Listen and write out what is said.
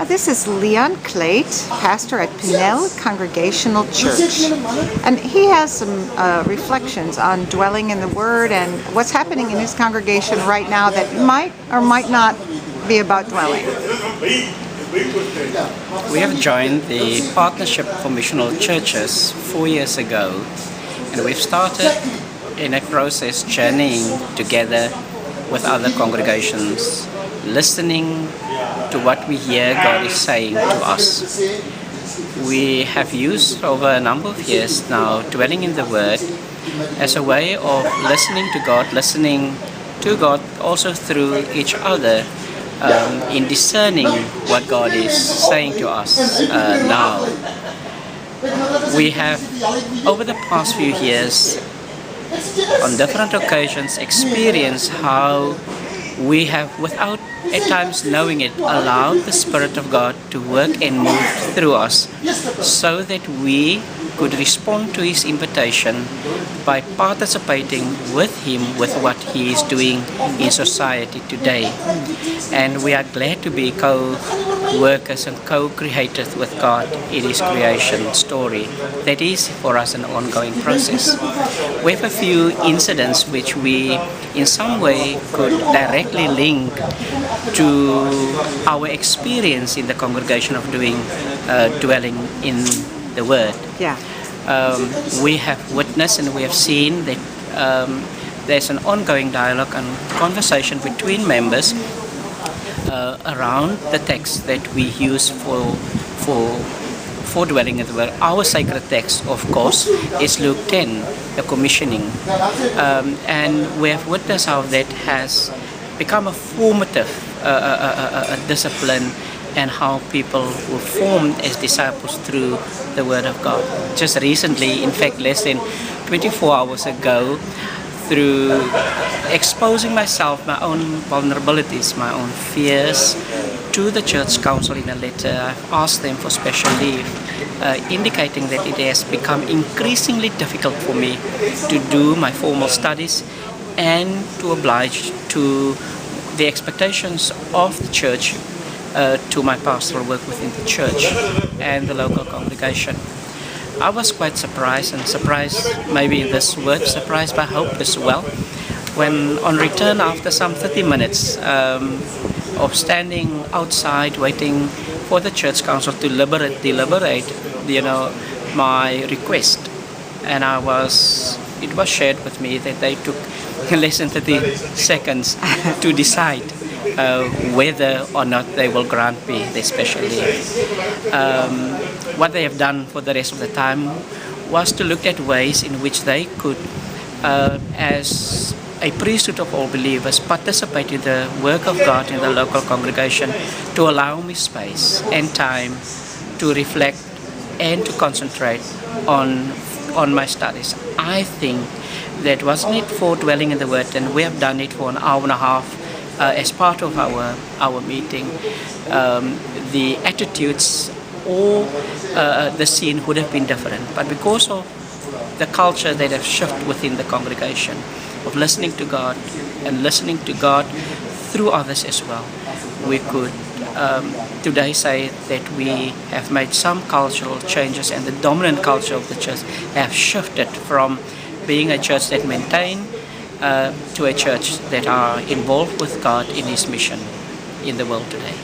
This is Leon Klate, pastor at Pinel Congregational Church, and he has some reflections on dwelling in the Word and what's happening in his congregation right now that might or might not be about dwelling. We have joined the Partnership for Missional Churches 4 years ago, and we've started in a process journeying together with other congregations, listening to what we hear God is saying to us. We have used over a number of years now dwelling in the Word as a way of listening to God also through each other, in discerning what God is saying to us now. We have, over the past few years, on different occasions, experienced how we have, without at times knowing it, allowed the Spirit of God to work and move through us so that we could respond to His invitation by participating with Him with what He is doing in society today. And we are glad to be co-workers and co-creators with God in His creation story. That is for us an ongoing process. We have a few incidents which we in some way could directly link to our experience in the congregation of dwelling in the Word. Yeah. We have witnessed and we have seen that there's an ongoing dialogue and conversation between members around the text that we use for dwelling in the Word. Our sacred text, of course, is Luke 10, the commissioning. And we have witnessed how that has become a formative discipline, and how people were formed as disciples through the Word of God. Just recently, in fact less than 24 hours ago, through exposing myself, my own vulnerabilities, my own fears, to the Church Council in a letter, I've asked them for special leave, indicating that it has become increasingly difficult for me to do my formal studies and to oblige to the expectations of the Church, to my pastoral work within the church and the local congregation. I was quite surprised maybe this word, surprised by hope as well, when on return after some 30 minutes of standing outside waiting for the Church Council to deliberate, my request, and it was shared with me that they took less than 30 seconds to decide whether or not they will grant me the special leave. What they have done for the rest of the time was to look at ways in which they could, as a priesthood of all believers, participate in the work of God in the local congregation, to allow me space and time to reflect and to concentrate on my studies. I think that wasn't it for dwelling in the Word, and we have done it for an hour and a half as part of our meeting. The attitudes or the scene would have been different, but because of the culture that has shifted within the congregation of listening to God and listening to God through others as well, we could today say that we have made some cultural changes, and the dominant culture of the church have shifted from being a church that maintained to a church that are involved with God in His mission in the world today.